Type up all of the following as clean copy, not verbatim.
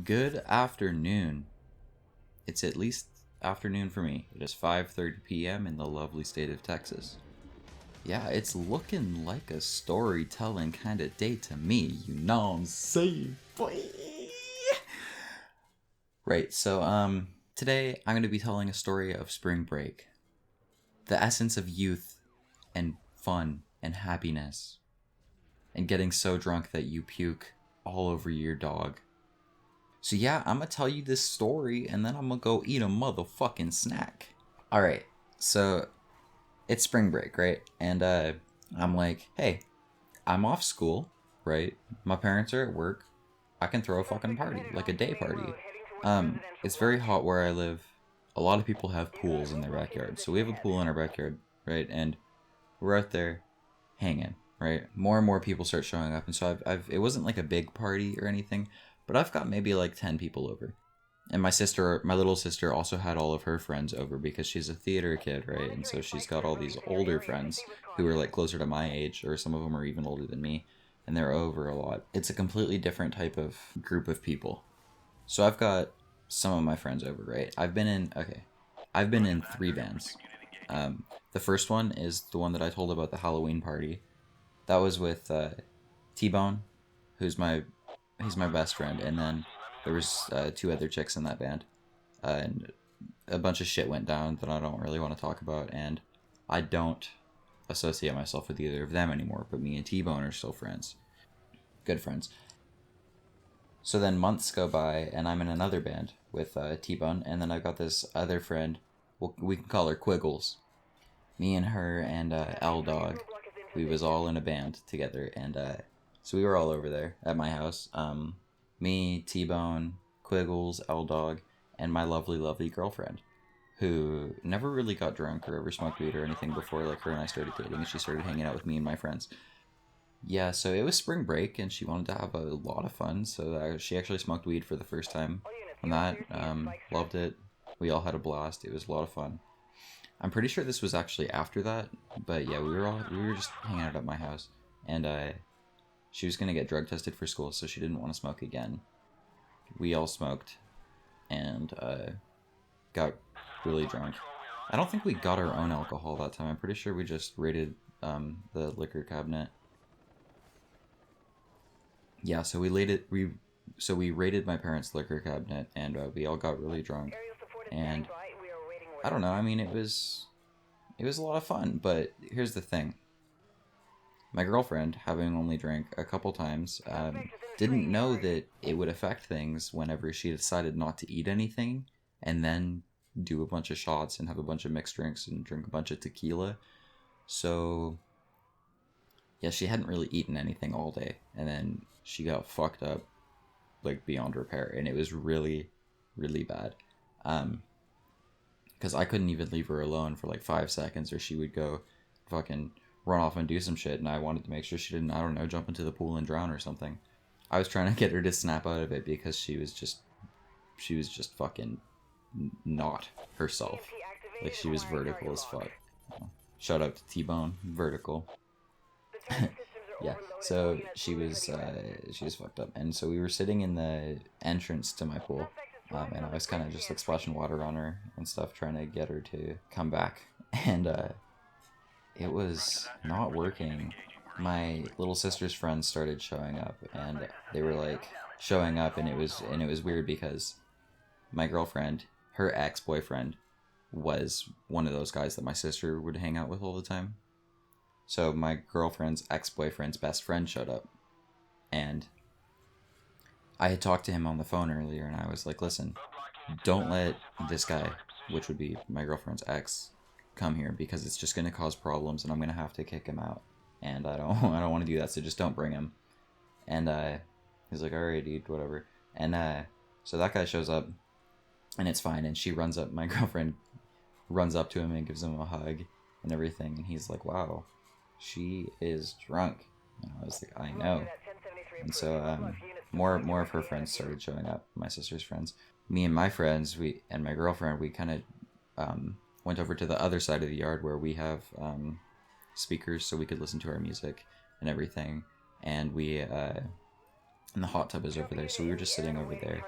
Good afternoon. It's at least afternoon for me. It is 5:30 p.m. in the lovely state of Texas. Yeah, it's looking like a storytelling kind of day to me, you know what I'm saying? Boy. Right, so today I'm going to be telling a story of spring break. The essence of youth and fun and happiness and getting so drunk that you puke all over your dog. So yeah, I'm gonna tell you this story and then I'm gonna go eat a motherfucking snack. Alright, so it's spring break, right? And I'm like, hey, I'm off school, right? My parents are at work. I can throw a fucking party, like a day party. It's very hot where I live. A lot of people have pools in their backyard. So we have a pool in our backyard, right? And we're out there hanging, right? More and more people start showing up, and so it wasn't like a big party or anything, but I've got maybe like 10 people over. And my little sister also had all of her friends over because she's a theater kid, right? And so she's got all these older friends who are like closer to my age, or some of them are even older than me, and they're over a lot. It's a completely different type of group of people. So I've got some of my friends over, right? I've been in three bands. The first one is the one that I told about the Halloween party. That was with T-Bone, he's my best friend, and then there was two other chicks in that band, and a bunch of shit went down that I don't really want to talk about, and I don't associate myself with either of them anymore. But me and T-Bone are still friends, good friends. So then months go by, and I'm in another band with T-Bone, and then I've got this other friend. We can call her Quiggles. Me and her and L Dog, we was all in a band together, and so we were all over there at my house. Me, T-Bone, Quiggles, L Dog, and my lovely, lovely girlfriend, who never really got drunk or ever smoked weed or anything before like her and I started dating, and she started hanging out with me and my friends. Yeah, so it was spring break, and she wanted to have a lot of fun, so she actually smoked weed for the first time on that. Loved it. We all had a blast. It was a lot of fun. I'm pretty sure this was actually after that, but yeah, we were just hanging out at my house, and she was gonna get drug tested for school, so she didn't want to smoke again. We all smoked, and got really drunk. I don't think we got our own alcohol that time. I'm pretty sure we just raided the liquor cabinet. Yeah, so we raided my parents' liquor cabinet, and we all got really drunk, and I don't know. I mean, it was a lot of fun, but here's the thing. My girlfriend, having only drank a couple times, didn't know that it would affect things whenever she decided not to eat anything and then do a bunch of shots and have a bunch of mixed drinks and drink a bunch of tequila. So, yeah, she hadn't really eaten anything all day, and then she got fucked up, like, beyond repair, and it was really, really bad. Because I couldn't even leave her alone for like 5 seconds, or she would go fucking run off and do some shit, and I wanted to make sure she didn't, I don't know, jump into the pool and drown or something. I was trying to get her to snap out of it because she was just fucking not herself. Like, she was vertical as fuck. Shout out to T-Bone, vertical. Yeah, so she was fucked up, and so we were sitting in the entrance to my pool, and I was kind of just like splashing water on her and stuff, trying to get her to come back, and it was not working. My little sister's friends started showing up, and they were like showing up, and it was weird because my girlfriend, her ex-boyfriend, was one of those guys that my sister would hang out with all the time. So my girlfriend's ex-boyfriend's best friend showed up, and I had talked to him on the phone earlier, and I was like, listen, don't let this guy, which would be my girlfriend's ex, come here because it's just going to cause problems, and I'm going to have to kick him out, and I don't I don't want to do that, so just don't bring him. And he's like, alright, dude, whatever. And so that guy shows up, and it's fine, and my girlfriend runs up to him and gives him a hug and everything, and he's like, wow, she is drunk. And I was like, I know. And so more of her friends started showing up, my sister's friends. Me and my friends, and my girlfriend, we kind of went over to the other side of the yard where we have speakers so we could listen to our music and everything. And and the hot tub is over there, so we were just sitting over there,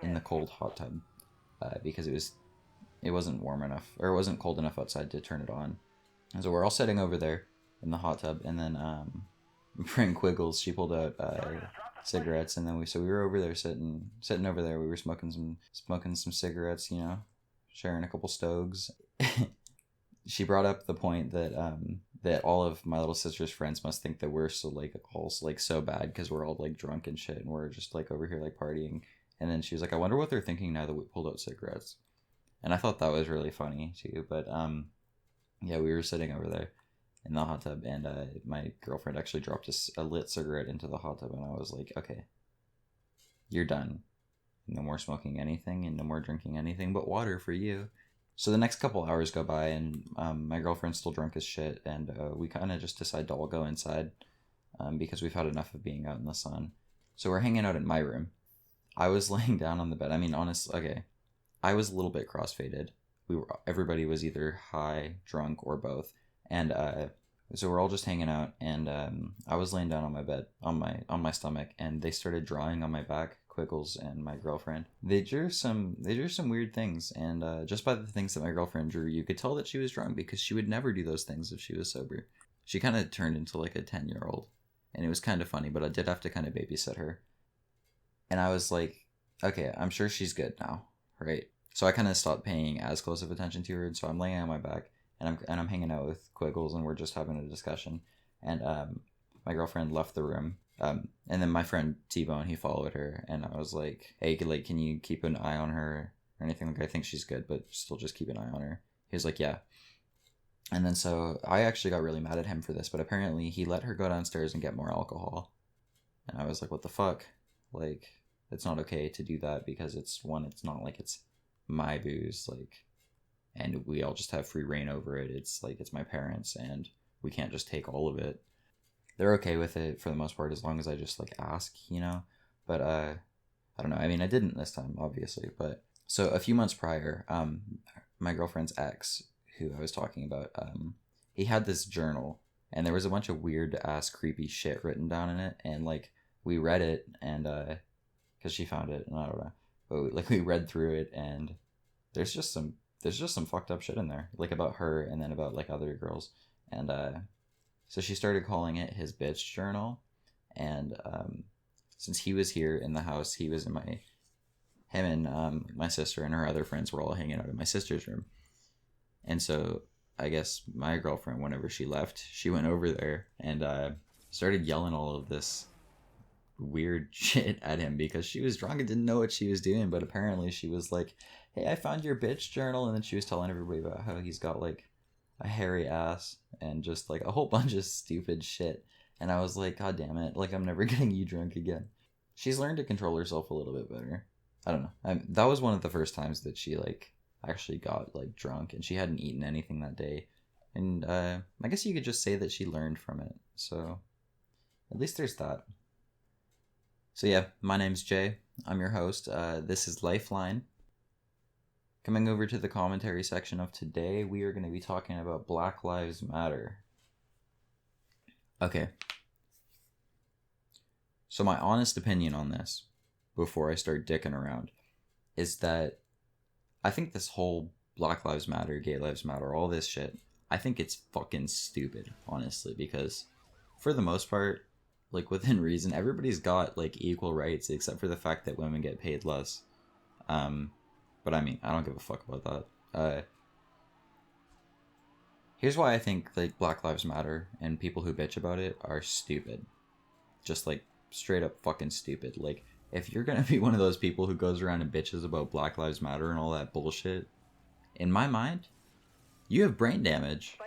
in the cold hot tub because it wasn't warm enough, or it wasn't cold enough outside to turn it on. And so we're all sitting over there in the hot tub, and then friend Quiggles, she pulled out cigarettes, and then we were over there sitting over there. We were smoking some cigarettes, you know, sharing a couple stogs. She brought up the point that that all of my little sister's friends must think that we're so like all like so bad because we're all like drunk and shit, and we're just like over here like partying. And then she was like, I wonder what they're thinking now that we pulled out cigarettes. And I thought that was really funny too. But yeah, we were sitting over there in the hot tub, and my girlfriend actually dropped a lit cigarette into the hot tub, and I was like, okay, you're done. No more smoking anything, and no more drinking anything but water for you. So the next couple hours go by, and my girlfriend's still drunk as shit, and we kind of just decide to all go inside because we've had enough of being out in the sun. So we're hanging out in my room. I was laying down on the bed. I mean, honestly, okay, I was a little bit crossfaded. Everybody was either high, drunk, or both, and so we're all just hanging out. And I was laying down on my bed, on my stomach, and they started drawing on my back. Quiggles and my girlfriend. They drew some weird things, and just by the things that my girlfriend drew, you could tell that she was drunk because she would never do those things if she was sober. She kind of turned into like a 10-year-old, and it was kind of funny, but I did have to kind of babysit her. And I was like, okay, I'm sure she's good now, right? So I kind of stopped paying as close of attention to her, and so I'm laying on my back, and I'm hanging out with Quiggles, and we're just having a discussion. And my girlfriend left the room. And then my friend T-Bone, he followed her, and I was like, hey, like, can you keep an eye on her or anything? Like, I think she's good, but still just keep an eye on her. He was like, yeah. And then so I actually got really mad at him for this, but apparently he let her go downstairs and get more alcohol. And I was like, what the fuck? Like, it's not okay to do that because it's not like it's my booze, like, and we all just have free reign over it. It's like, it's my parents, and we can't just take all of it. They're okay with it for the most part as long as I just like ask, you know. But I don't know. I mean, I didn't this time, obviously. But so a few months prior, my girlfriend's ex, who I was talking about, he had this journal, and there was a bunch of weird ass creepy shit written down in it, and like we read it, and because she found it, and I don't know, but we read through it, and there's just some fucked up shit in there, like about her, and then about like other girls, and so she started calling it his bitch journal, and since he was here in the house, he was in him and my sister and her other friends were all hanging out in my sister's room. And so I guess my girlfriend, whenever she left, she went over there and started yelling all of this weird shit at him because she was drunk and didn't know what she was doing, but apparently she was like, hey, I found your bitch journal, and then she was telling everybody about how he's got like a hairy ass and just like a whole bunch of stupid shit. And I was like, god damn it, like I'm never getting you drunk again. She's learned to control herself a little bit better. I don't know. That was one of the first times that she like actually got like drunk, and she hadn't eaten anything that day. And I guess you could just say that she learned from it. So at least there's that. So yeah, my name's Jay. I'm your host. This is Lifeline. Coming over to the commentary section of today, we are going to be talking about Black Lives Matter. Okay. So my honest opinion on this, before I start dicking around, is that I think this whole Black Lives Matter, Gay Lives Matter, all this shit, I think it's fucking stupid, honestly, because for the most part, like within reason, everybody's got like equal rights except for the fact that women get paid less. But I mean, I don't give a fuck about that. Here's why I think like Black Lives Matter and people who bitch about it are stupid. Just like straight up fucking stupid. Like, if you're gonna be one of those people who goes around and bitches about Black Lives Matter and all that bullshit, in my mind, you have brain damage.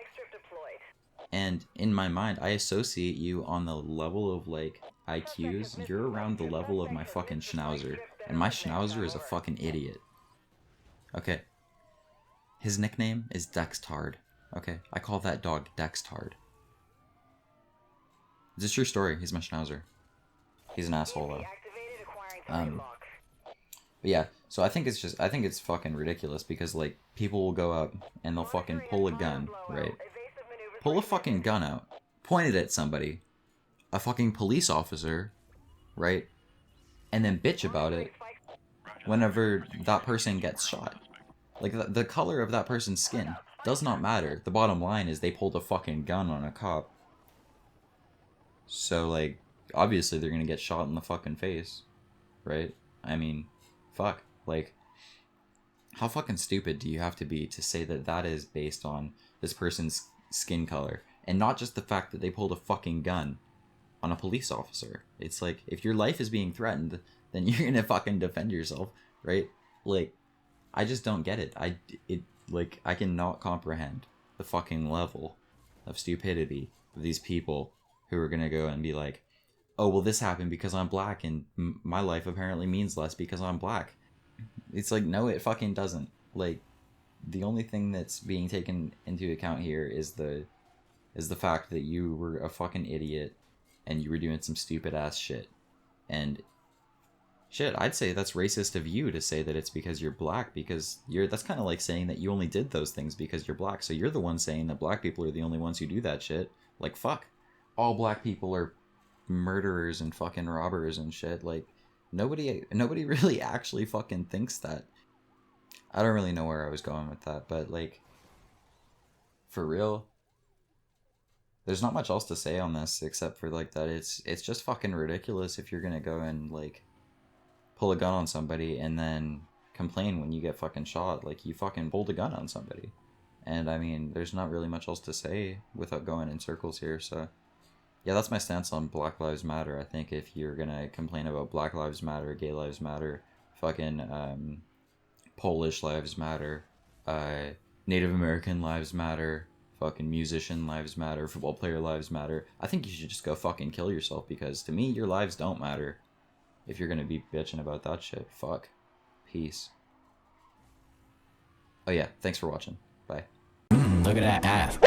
And in my mind, I associate you on the level of like IQs. You're around the level of my fucking schnauzer, and my schnauzer is a fucking idiot. Okay. His nickname is Dextard. Okay, I call that dog Dextard. It's a true story. He's my schnauzer. He's an asshole though. But yeah, so I think it's fucking ridiculous because like people will go out and they'll fucking pull a gun, right? Pull a fucking gun out, point it at somebody, a fucking police officer, right? And then bitch about it. whenever that person gets shot. Like, the color of that person's skin does not matter. The bottom line is they pulled a fucking gun on a cop. So, like, obviously they're gonna get shot in the fucking face, right? I mean, fuck. Like, how fucking stupid do you have to be to say that that is based on this person's skin color? And not just the fact that they pulled a fucking gun on a police officer. It's like, if your life is being threatened, then you're gonna fucking defend yourself, right? Like, I just don't get it. I cannot comprehend the fucking level of stupidity of these people who are gonna go and be like, oh, well, this happened because I'm black, and my life apparently means less because I'm black. It's like, no, it fucking doesn't. Like, the only thing that's being taken into account here is the fact that you were a fucking idiot and you were doing some stupid ass shit. And shit, I'd say that's racist of you to say that it's because you're black, because that's kind of like saying that you only did those things because you're black. So you're the one saying that black people are the only ones who do that shit. Like, fuck. All black people are murderers and fucking robbers and shit. Like, nobody really actually fucking thinks that. I don't really know where I was going with that, but like, for real, there's not much else to say on this except for like that it's just fucking ridiculous if you're gonna go and like pull a gun on somebody and then complain when you get fucking shot. Like, you fucking pulled a gun on somebody. And I mean, there's not really much else to say without going in circles here. So yeah, that's my stance on Black Lives Matter. I think if you're gonna complain about Black Lives Matter, Gay Lives Matter, fucking Polish Lives Matter, Native American Lives Matter, fucking musician lives matter, football player lives matter, I think you should just go fucking kill yourself, because to me, your lives don't matter. If you're gonna be bitching about that shit, fuck. Peace. Oh yeah, thanks for watching. Bye. Look at that ass.